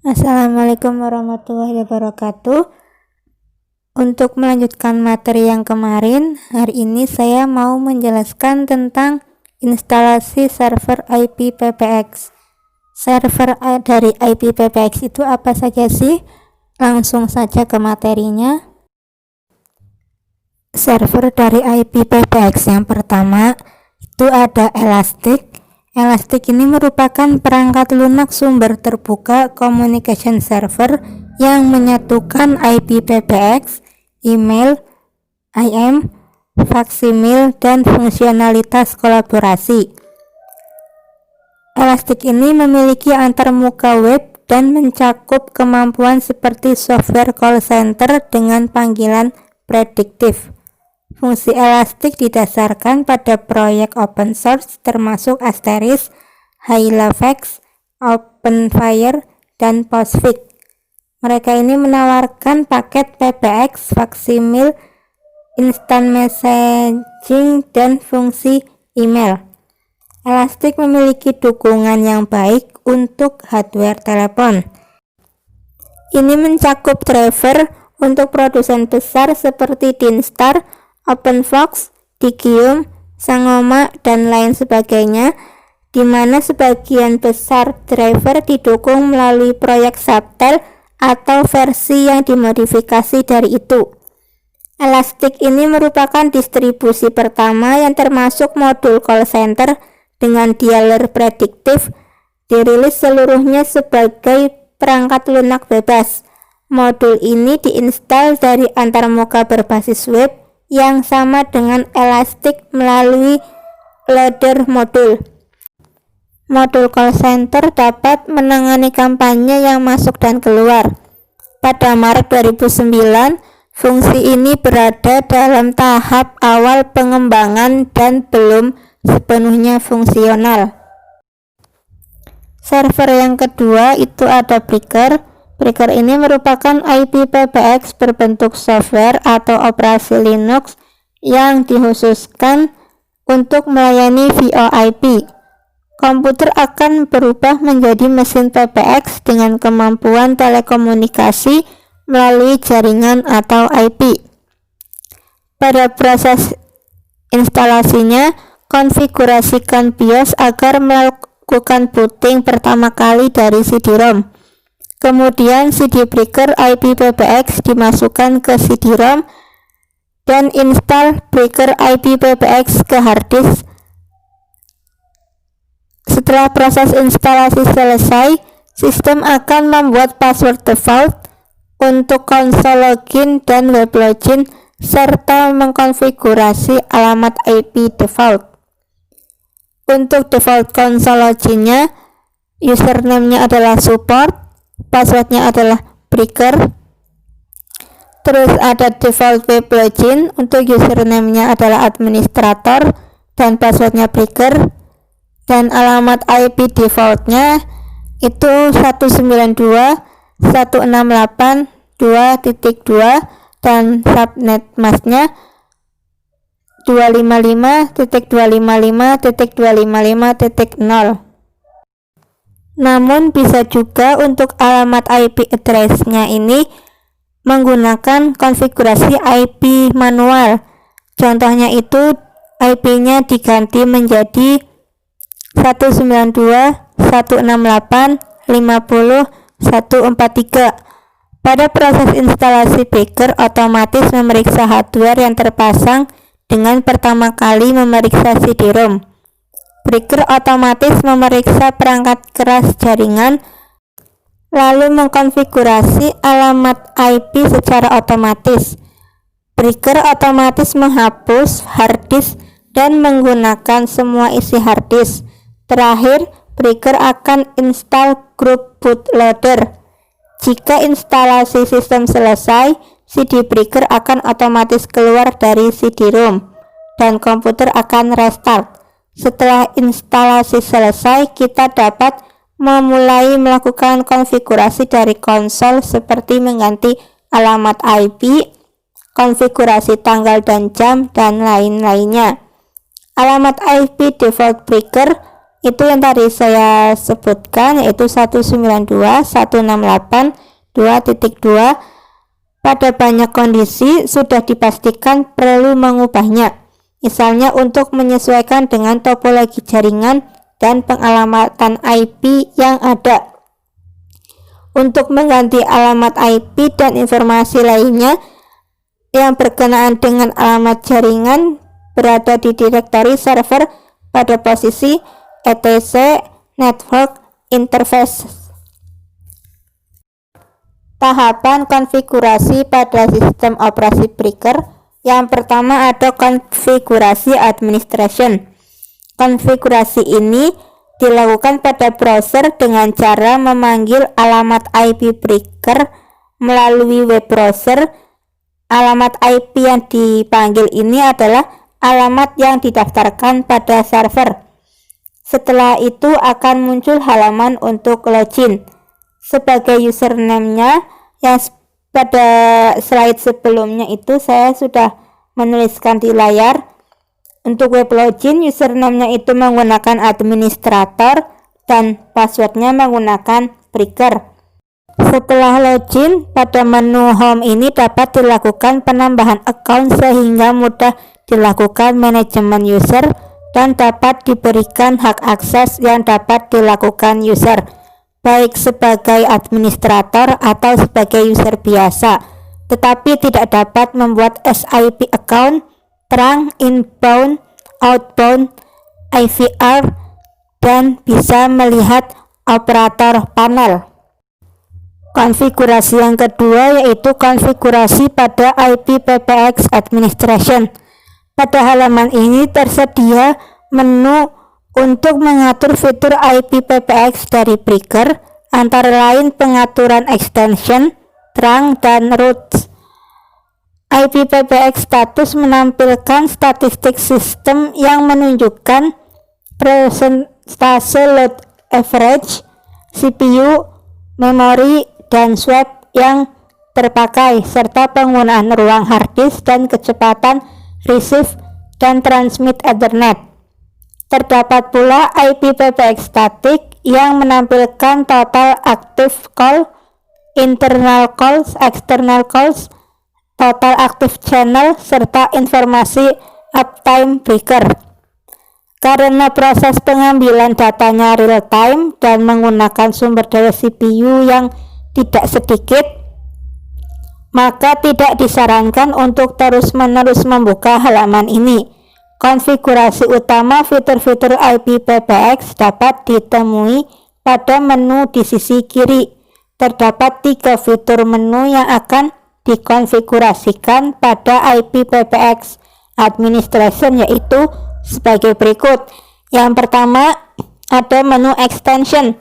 Assalamualaikum warahmatullahi wabarakatuh. Untuk melanjutkan materi yang kemarin, hari ini saya mau menjelaskan tentang instalasi server IPPBX. Server dari IPPBX itu apa saja sih? Langsung saja ke materinya. Server dari IPPBX yang pertama itu ada Elastic. Elastic ini merupakan perangkat lunak sumber terbuka communication server yang menyatukan IPPBX, email, IM, faksimil, dan fungsionalitas kolaborasi. Elastic ini memiliki antarmuka web dan mencakup kemampuan seperti software call center dengan panggilan prediktif. Fungsi Elastic didasarkan pada proyek open source termasuk Asterisk, Hylavex, OpenFire, dan Postfix. Mereka ini menawarkan paket PBX, faksimil, instant messaging, dan fungsi email. Elastic memiliki dukungan yang baik untuk hardware telepon. Ini mencakup driver untuk produsen besar seperti Dinstar, OpenFox, Digium, Sangoma, dan lain sebagainya, di mana sebagian besar driver didukung melalui proyek Subtel atau versi yang dimodifikasi dari itu. Elastic ini merupakan distribusi pertama yang termasuk modul call center dengan dialer prediktif, dirilis seluruhnya sebagai perangkat lunak bebas. Modul ini diinstal dari antarmuka berbasis web yang sama dengan Elastic melalui loader modul. Modul call center dapat menangani kampanye yang masuk dan keluar. Pada Maret 2009, fungsi ini berada dalam tahap awal pengembangan dan belum sepenuhnya fungsional. Server yang kedua itu ada Breaker. Breaker ini merupakan IPPBX berbentuk software atau operasi Linux yang dikhususkan untuk melayani VoIP. Komputer akan berubah menjadi mesin PBX dengan kemampuan telekomunikasi melalui jaringan atau IP. Pada proses instalasinya, konfigurasikan BIOS agar melakukan booting pertama kali dari CD-ROM. Kemudian CD Breaker IPPBX dimasukkan ke CD-ROM dan install Breaker IPPBX ke harddisk. Setelah proses instalasi selesai, sistem akan membuat password default untuk konsol login dan web login serta mengkonfigurasi alamat IP default. Untuk default konsol loginnya, username-nya adalah support, passwordnya adalah Breaker. Terus ada default web login, untuk username-nya adalah administrator dan passwordnya Breaker. Dan alamat IP defaultnya itu 192.168.2.2 dan subnet masknya 255.255.255.0. Namun bisa juga untuk alamat IP address-nya ini menggunakan konfigurasi IP manual. Contohnya itu IP-nya diganti menjadi 192.168.50.143. Pada proses instalasi Breaker otomatis memeriksa hardware yang terpasang dengan pertama kali memeriksa CD-ROM. Breaker otomatis memeriksa perangkat keras jaringan, lalu mengkonfigurasi alamat IP secara otomatis. Breaker otomatis menghapus harddisk dan menggunakan semua isi harddisk. Terakhir, Breaker akan install grup bootloader. Jika instalasi sistem selesai, CD Breaker akan otomatis keluar dari CD-ROM dan komputer akan restart. Setelah instalasi selesai, kita dapat memulai melakukan konfigurasi dari konsol seperti mengganti alamat IP, konfigurasi tanggal dan jam, dan lain-lainnya. Alamat IP default Breaker Itu yang tadi saya sebutkan, yaitu 192.168.2.2. Pada banyak kondisi sudah dipastikan perlu mengubahnya, misalnya untuk menyesuaikan dengan topologi jaringan dan pengalamatan IP yang ada. Untuk mengganti alamat IP dan informasi lainnya yang berkenaan dengan alamat jaringan berada di direktori server pada posisi etc network interface. Tahapan konfigurasi pada sistem operasi breaker. Yang pertama ada konfigurasi administration. Konfigurasi ini dilakukan pada browser dengan cara memanggil alamat IP breaker melalui web browser. Alamat IP yang dipanggil ini adalah alamat yang didaftarkan pada server. Setelah itu akan muncul halaman untuk login. Sebagai username-nya yang pada slide sebelumnya itu saya sudah menuliskan di layar. Untuk web login, username-nya itu menggunakan administrator dan password-nya menggunakan breaker. Setelah login, pada menu home ini dapat dilakukan penambahan account sehingga mudah dilakukan manajemen user dan dapat diberikan hak akses yang dapat dilakukan user, baik sebagai administrator atau sebagai user biasa, tetapi tidak dapat membuat SIP account, terang, inbound, outbound, IVR, dan bisa melihat operator panel. Konfigurasi yang kedua yaitu konfigurasi pada IPPBX Administration. Pada halaman ini tersedia menu untuk mengatur fitur IPPBX dari breaker, antara lain pengaturan extension, terang, dan routes. IPPBX status menampilkan statistik sistem yang menunjukkan persentase load average, CPU, memori, dan swap yang terpakai, serta penggunaan ruang hard disk dan kecepatan receive dan transmit Ethernet. Terdapat pula IPPBX static yang menampilkan total active call, internal calls, external calls, total active channel, serta informasi uptime breaker. Karena proses pengambilan datanya real time dan menggunakan sumber daya CPU yang tidak sedikit, maka tidak disarankan untuk terus-menerus membuka halaman ini. Konfigurasi utama fitur-fitur IPPBX dapat ditemui pada menu di sisi kiri. Terdapat 3 fitur menu yang akan dikonfigurasikan pada IPPBX Administration, yaitu sebagai berikut. Yang pertama ada menu extension.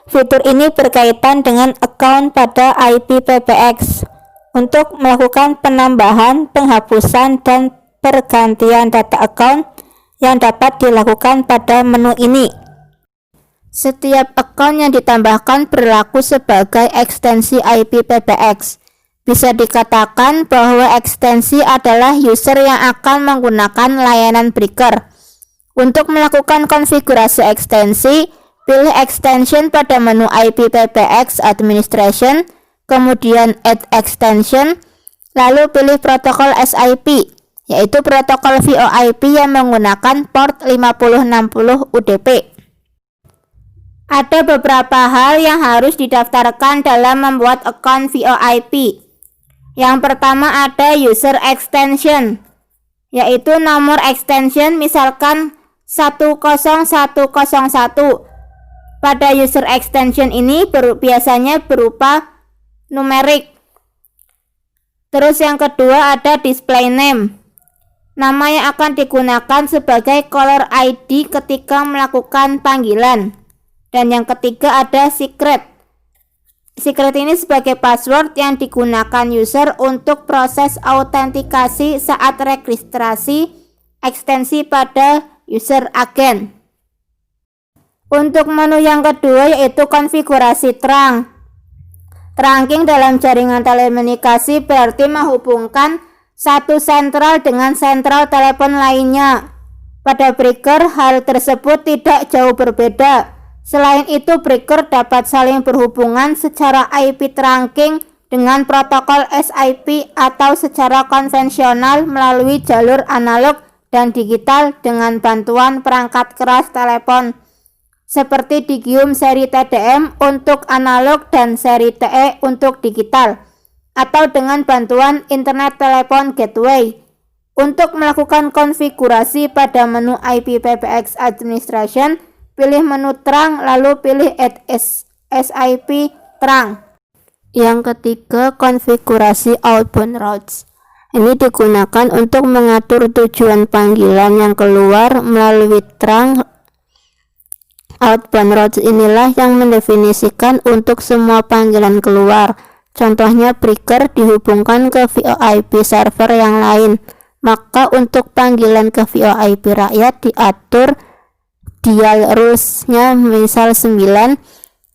Fitur ini berkaitan dengan account pada IPPBX untuk melakukan penambahan, penghapusan, dan pergantian data account yang dapat dilakukan pada menu ini. Setiap account yang ditambahkan berlaku sebagai ekstensi IPPBX. Bisa dikatakan bahwa ekstensi adalah user yang akan menggunakan layanan breaker. Untuk melakukan konfigurasi ekstensi, pilih extension pada menu IPPBX Administration, kemudian Add Extension, lalu pilih protokol SIP, yaitu protokol VoIP yang menggunakan port 5060 UDP. Ada beberapa hal yang harus didaftarkan dalam membuat account VoIP. Yang pertama ada user extension, yaitu nomor extension misalkan 10101. Pada user extension ini biasanya berupa numerik. Terus yang kedua ada display name, nama yang akan digunakan sebagai caller ID ketika melakukan panggilan. Dan yang ketiga ada secret. Secret ini sebagai password yang digunakan user untuk proses autentikasi saat registrasi ekstensi pada user agent. Untuk menu yang kedua yaitu konfigurasi terang. Trunking dalam jaringan telekomunikasi berarti menghubungkan satu sentral dengan sentral telepon lainnya. Pada breaker, hal tersebut tidak jauh berbeda. Selain itu, breaker dapat saling berhubungan secara IP trunking dengan protokol SIP atau secara konvensional melalui jalur analog dan digital dengan bantuan perangkat keras telepon seperti Digium seri TDM untuk analog dan seri TE untuk digital, atau dengan bantuan Internet Telepon Gateway. Untuk melakukan konfigurasi pada menu IP PBX Administration, pilih menu terang lalu pilih Add SIP terang. Yang ketiga, konfigurasi outbound routes. Ini digunakan untuk mengatur tujuan panggilan yang keluar melalui terang. Outbound routes inilah yang mendefinisikan untuk semua panggilan keluar. Contohnya, breaker dihubungkan ke VoIP server yang lain. Maka untuk panggilan ke VoIP rakyat diatur dial rules-nya misal 9,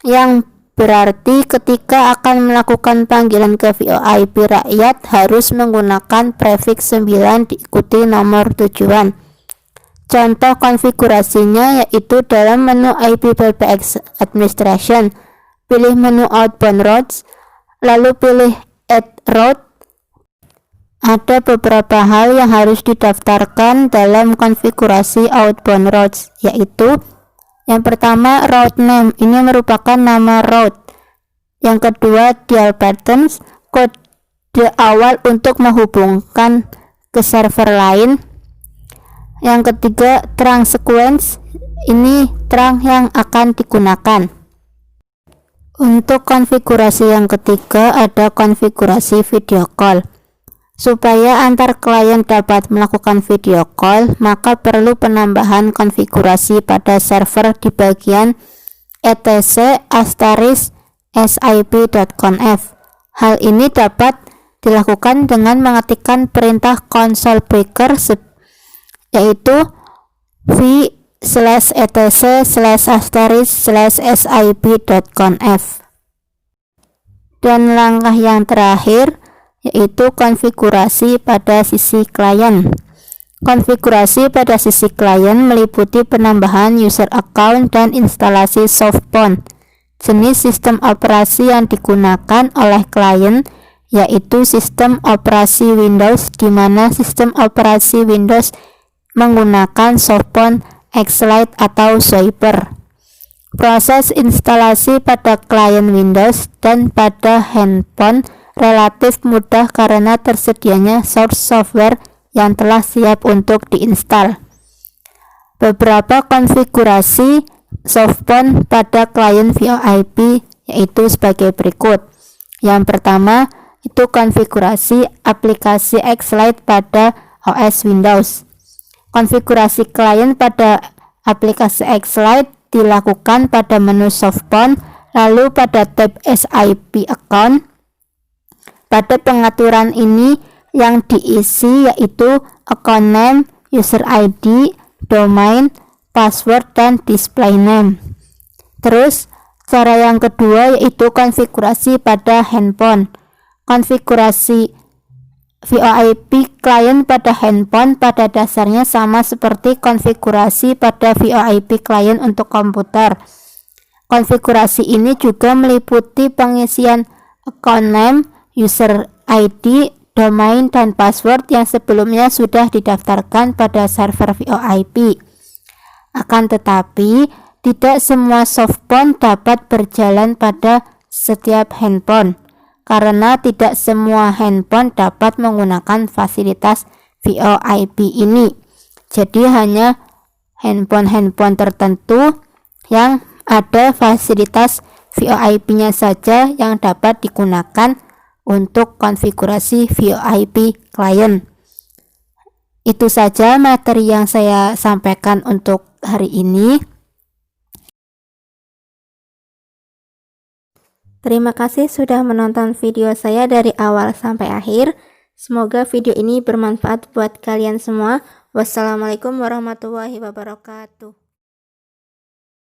yang berarti ketika akan melakukan panggilan ke VoIP rakyat harus menggunakan prefix 9 diikuti nomor tujuan. Contoh konfigurasinya yaitu dalam menu IP PBX Administration, pilih menu Outbound Routes, lalu pilih Add Route. Ada beberapa hal yang harus didaftarkan dalam konfigurasi outbound routes, yaitu yang pertama route name, ini merupakan nama route. Yang kedua dial patterns, kode awal untuk menghubungkan ke server lain. Yang ketiga terang sequence, ini terang yang akan digunakan. Untuk konfigurasi yang ketiga ada konfigurasi video call. Supaya antar klien dapat melakukan video call, maka perlu penambahan konfigurasi pada server di bagian etc*sip.conf. Hal ini dapat dilakukan dengan mengetikkan perintah console breaker yaitu v/etc/sip.conf. Dan langkah yang terakhir yaitu konfigurasi pada sisi klien. Konfigurasi pada sisi klien meliputi penambahan user account dan instalasi softphone. Jenis sistem operasi yang digunakan oleh klien yaitu sistem operasi Windows, di mana sistem operasi Windows menggunakan softphone, X-Lite atau Swiper. Proses instalasi pada klien Windows dan pada handphone relatif mudah karena tersedianya source software yang telah siap untuk diinstal. Beberapa konfigurasi softphone pada klien VoIP yaitu sebagai berikut. Yang pertama itu konfigurasi aplikasi X-Lite pada OS Windows. Konfigurasi klien pada aplikasi X-Lite dilakukan pada menu softphone, lalu pada tab SIP account. Pada pengaturan ini yang diisi yaitu account name, user ID, domain, password, dan display name. Terus cara yang kedua yaitu konfigurasi pada handphone. Konfigurasi VoIP klien pada handphone pada dasarnya sama seperti konfigurasi pada VoIP klien untuk komputer. Konfigurasi ini juga meliputi pengisian account name, user ID, domain, dan password yang sebelumnya sudah didaftarkan pada server VoIP. Akan tetapi, tidak semua softphone dapat berjalan pada setiap handphone, karena tidak semua handphone dapat menggunakan fasilitas VoIP ini. Jadi hanya handphone-handphone tertentu yang ada fasilitas VoIP-nya saja yang dapat digunakan untuk konfigurasi VoIP klien. Itu saja materi yang saya sampaikan untuk hari ini. Terima kasih sudah menonton video saya dari awal sampai akhir. Semoga video ini bermanfaat buat kalian semua. Wassalamualaikum warahmatullahi wabarakatuh.